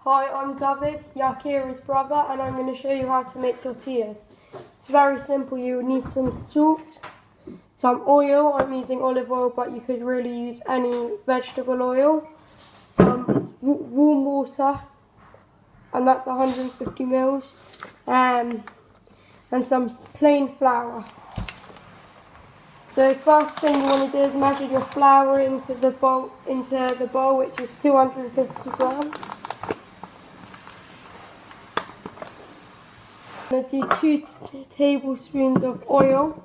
Hi, I'm David, Yakira's brother, and I'm going to show you how to make tortillas. It's very simple. You would need some salt, some oil. I'm using olive oil, but you could really use any vegetable oil. Some warm water, and that's 150 mils, and some plain flour. So first thing you want to do is measure your flour into the bowl, which is 250 grams. I'm going to do 2 tablespoons of oil.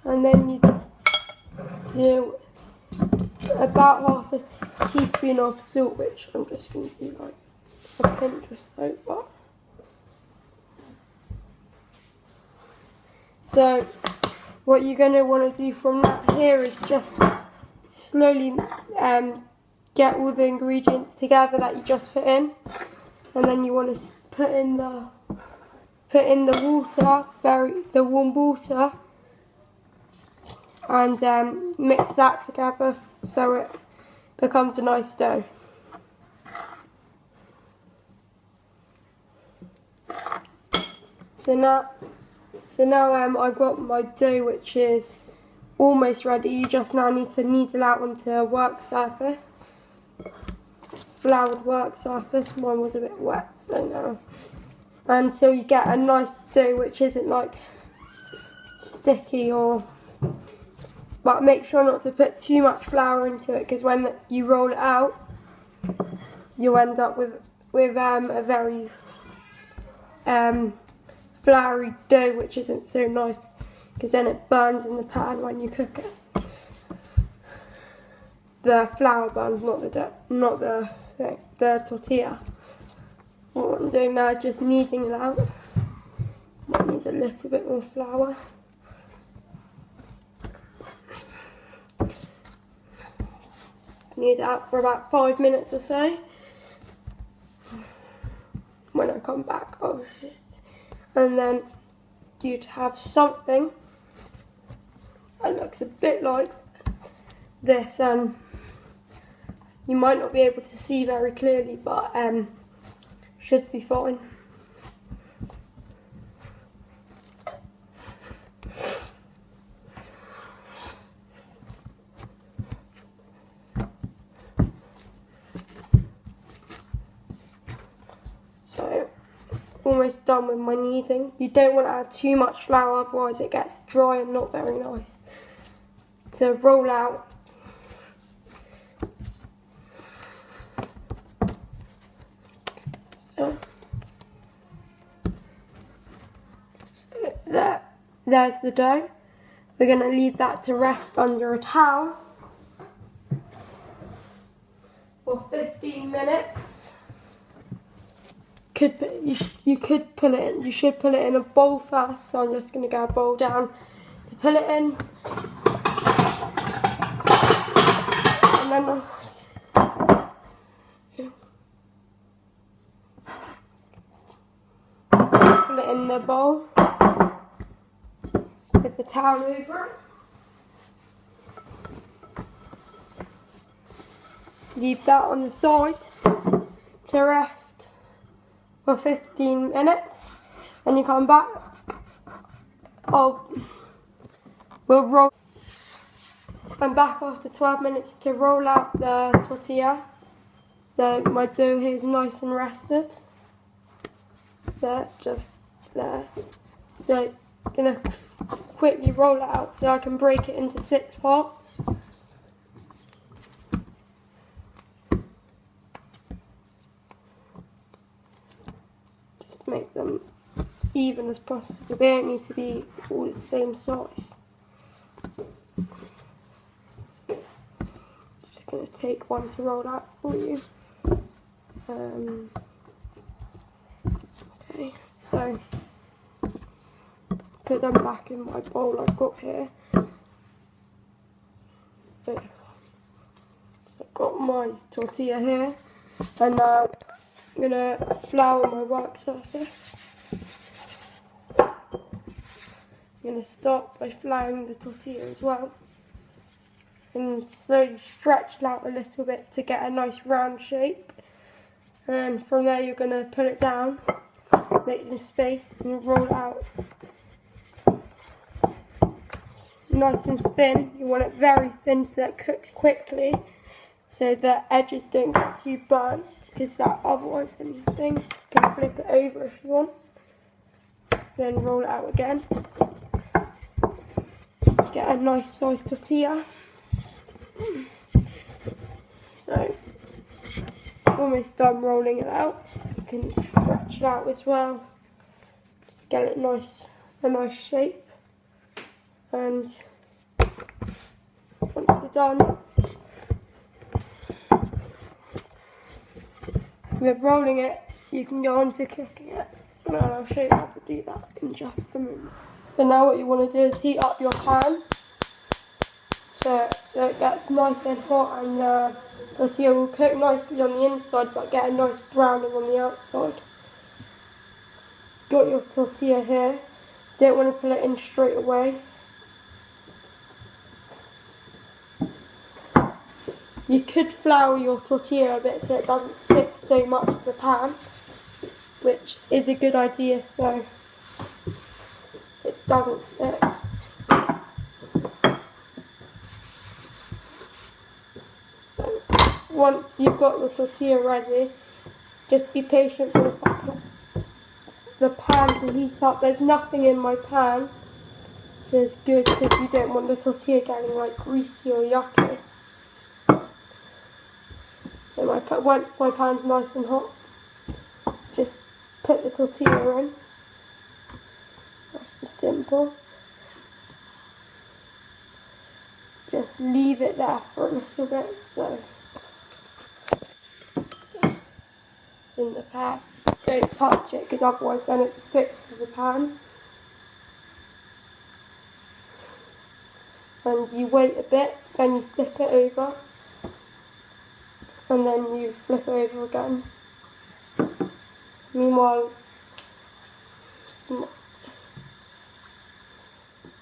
And then you do about half a teaspoon of salt, which I'm just going to do like a pinch or so. So what you're going to want to do from that here is just slowly get all the ingredients together that you just put in, and then you want to put in the water, the warm water, and mix that together so it becomes a nice dough. So now I've got my dough, which is almost ready. You just now need to kneadle out onto a work surface, floured work surface. Mine was a bit wet, so now until you get a nice dough which isn't like sticky but make sure not to put too much flour into it, because when you roll it out you'll end up with a very floury dough, which isn't so nice, because then it burns in the pan when you cook it. The flour burns, not the dough, not the tortilla. What I'm doing now is just kneading it out. Might need a little bit more flour. Knead it out for about 5 minutes or so. When I come back, oh shit. And then you'd have something that looks a bit like this, and you might not be able to see very clearly, but should be fine. So, almost done with my kneading. You don't want to add too much flour, otherwise it gets dry and not very nice. To roll out. So there's the dough. We're going to leave that to rest under a towel for 15 minutes. You should put it in a bowl first, so I'm just going to get a bowl down to put it in, and then put it in the bowl with the towel over it. Leave that on the side to rest for 15 minutes, and you come back. We'll roll. I'm back after 12 minutes to roll out the tortilla. So my dough here is nice and rested. There, just there. So I'm gonna quickly roll it out so I can break it into 6 parts. Make them as even as possible. They don't need to be all the same size. Just going to take one to roll out for you. Okay, so put them back in my bowl I've got here. So I've got my tortilla here, and now I'm going to flour my work surface. I'm going to start by flouring the tortilla as well. And slowly stretch it out a little bit to get a nice round shape. And from there you're going to pull it down, make some space and roll it out. Nice and thin. You want it very thin so it cooks quickly, so the edges don't get too burnt, because that otherwise anything. You can flip it over if you want, then roll it out again. Get a nice sized tortilla. So, almost done rolling it out. You can stretch it out as well. Just get it a nice shape. And once you're done with rolling it, you can go on to cooking it. And I'll show you how to do that in just a moment. So now what you want to do is heat up your pan so it gets nice and hot, and the tortilla will cook nicely on the inside but get a nice browning on the outside. Got your tortilla here. Don't want to put it in straight away. You could flour your tortilla a bit so it doesn't stick so much to the pan, which is a good idea so it doesn't stick. So once you've got your tortilla ready, just be patient for the pan to heat up. There's nothing in my pan, which is good because you don't want the tortilla getting like greasy or yucky. So once my pan's nice and hot, just put the tortilla in. That's simple. Just leave it there for a little bit so it's in the pan. Don't touch it because otherwise then it sticks to the pan. And you wait a bit, then you flip it over. And then you flip it over again. Meanwhile,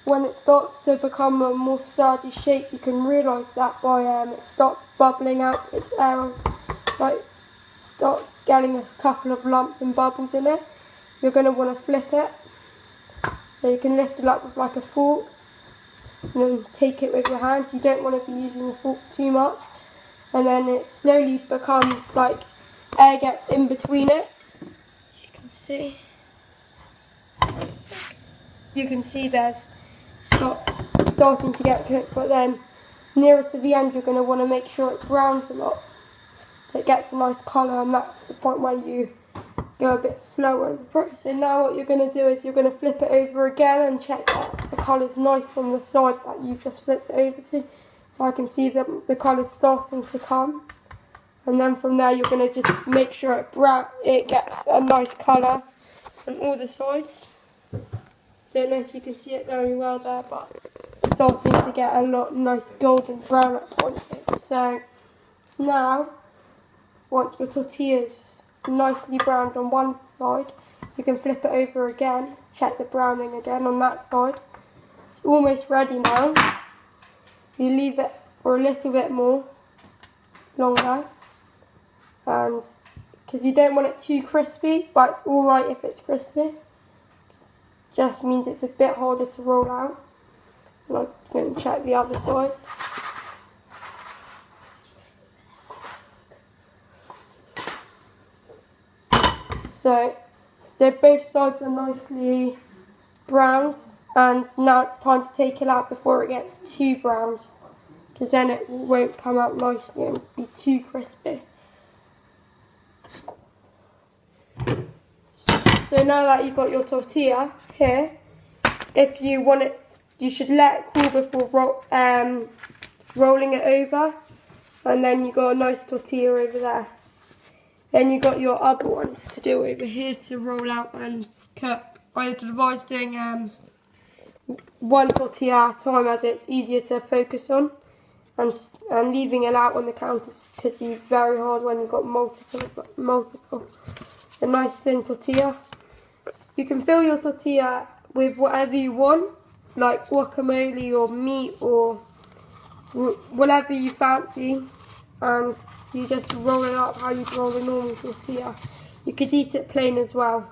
when it starts to become a more sturdy shape, you can realise that by it starts bubbling out its air, like starts getting a couple of lumps and bubbles in it. You're going to want to flip it. So you can lift it up with like a fork and then take it with your hands. You don't want to be using the fork too much. And then it slowly becomes like air gets in between it. As you can see there's starting to get cooked, but then nearer to the end you're going to want to make sure it browns a lot so it gets a nice colour, and that's the point where you go a bit slower in the process. So now what you're going to do is you're going to flip it over again and check that the colour's nice on the side that you've just flipped it over to. So I can see that the colour's starting to come, and then from there you're going to just make sure it gets a nice colour on all the sides. Don't know if you can see it very well there, but it's starting to get a lot nice golden brown at points. So now, once your tortilla's nicely browned on one side, you can flip it over again, check the browning again on that side. It's almost ready now. You leave it for a little bit more longer, and because you don't want it too crispy, but it's alright if it's crispy. Just means it's a bit harder to roll out. And I'm going to check the other side. So both sides are nicely browned, and now it's time to take it out before it gets too browned, because then it won't come out nicely and be too crispy. So now that you've got your tortilla here, if you want it, you should let it cool before rolling it over, and then you got a nice tortilla over there. Then you got your other ones to do over here to roll out and cook. I advise doing one tortilla at a time, as it's easier to focus on, and leaving it out on the counters could be very hard when you've got multiple. A nice thin tortilla. You can fill your tortilla with whatever you want. like guacamole or meat or whatever you fancy, and you just roll it up how you'd roll a normal tortilla. You could eat it plain as well.